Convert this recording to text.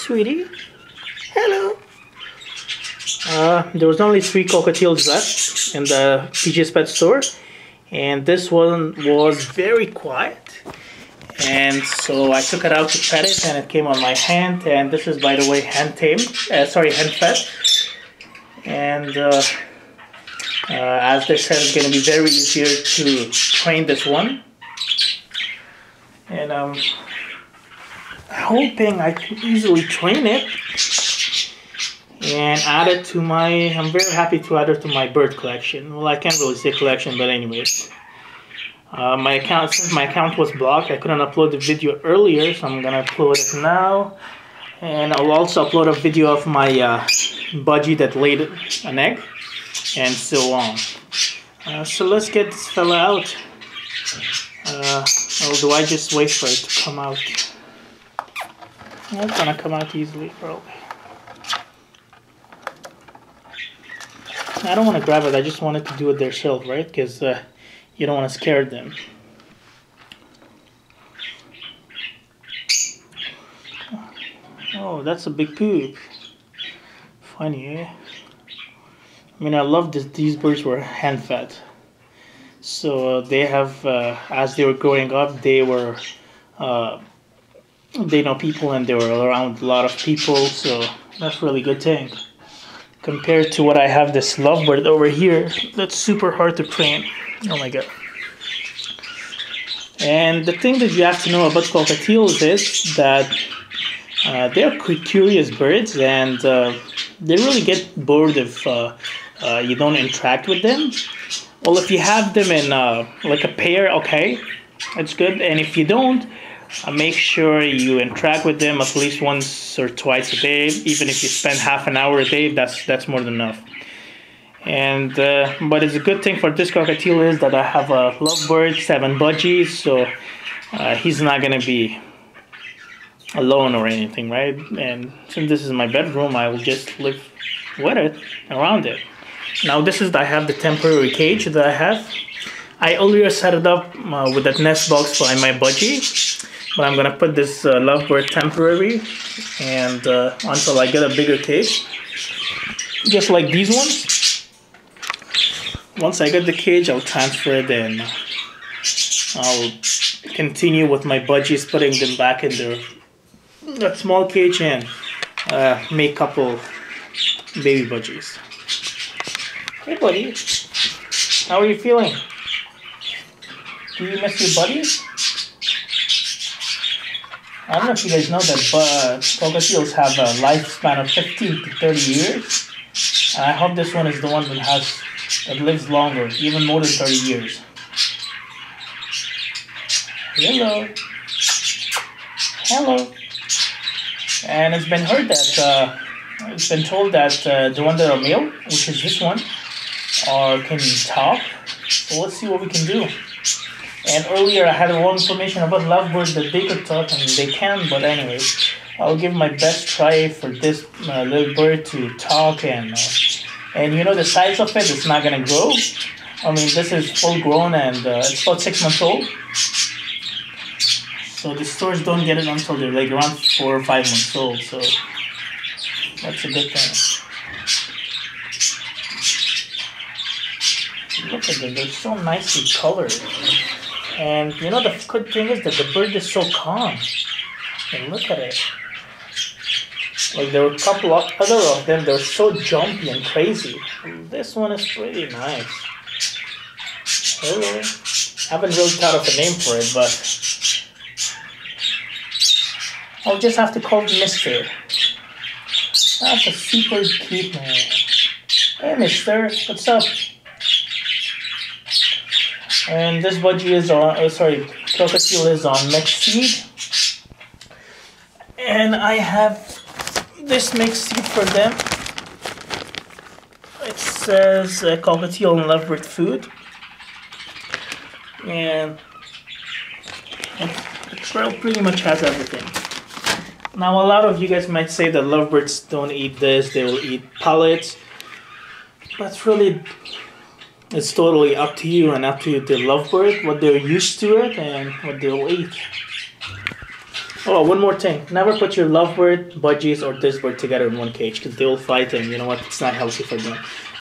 sweetie. Hello. There was only 3 cockatiels left in the PJ's Pet store, and this one was very quiet. And so I took it out to pet it, and it came on my hand. And this is, by the way, hand fed. And as they said, it's going to be very easier to train this one. And I'm hoping I can easily train it and add it to my, I'm very happy to add it to my bird collection. Well, I can't really say collection, but anyways. Since my account was blocked, I couldn't upload the video earlier, so I'm gonna upload it now. And I'll also upload a video of my budgie that laid an egg, and so on. So let's get this fella out. Or do I just wait for it to come out? It's gonna come out easily, probably. I don't want to grab it, I just wanted to do it themselves, right? Because you don't want to scare them. Oh, that's a big poop. Funny, eh? I mean, I love this. These birds were hand-fed. So they have, as they were growing up, they were, they know people and they were around a lot of people. So that's a really good thing. Compared to what I have this lovebird over here, that's super hard to train. Oh my god. And the thing that you have to know about cockatiels is that they're curious birds, and they really get bored if you don't interact with them. Well, if you have them in like a pair, okay, that's good. And if you don't, make sure you interact with them at least once or twice a day. Even if you spend half an hour a day, that's more than enough. And but it's a good thing for this cockatiel is that I have a lovebird, 7 budgies, so he's not gonna be alone or anything, right? And since this is my bedroom, I will just live with it, around it. Now this is, I have the temporary cage that I have. I earlier set it up with that nest box by my budgie, but I'm gonna put this lovebird temporary, and until I get a bigger cage, just like these ones. Once I get the cage, I'll transfer it, and I'll continue with my budgies, putting them back in that small cage, and make a couple baby budgies. Hey buddy, how are you feeling? Do you miss your buddies? I don't know if you guys know that cockatiels have a lifespan of 15 to 30 years. And I hope this one is the one that lives longer, even more than 30 years. Hello. Hello. And it's been heard that, it's been told that the one that are male, which is this one, can talk. So let's see what we can do. And earlier I had a wrong information about lovebirds that they could talk, and they can, but anyways, I'll give my best try for this little bird to talk, and you know the size of it, it's not gonna grow. I mean, this is full grown, and it's about 6 months old. So the stores don't get it until they're like around 4 or 5 months old, so that's a good thing. Look at them, they're so nicely colored. And you know the good thing is that the bird is so calm. And look at it. Like there were a couple of other of them, they're so jumpy and crazy. This one is pretty nice. Hello. I haven't really thought of a name for it, but I'll just have to call him Mister. That's a super cute man. Hey Mister, what's up? And this budgie is on, cockatiel is on mixed seed. And I have this mixed seed for them. It says cockatiel and lovebird food. And it pretty much has everything. Now a lot of you guys might say that lovebirds don't eat this, they will eat pellets. But really, it's totally up to you and up to the lovebird, what they're used to it and what they'll eat. Oh, one more thing. Never put your lovebird, budgies, or this bird together in one cage because they will fight and you know what? It's not healthy for them.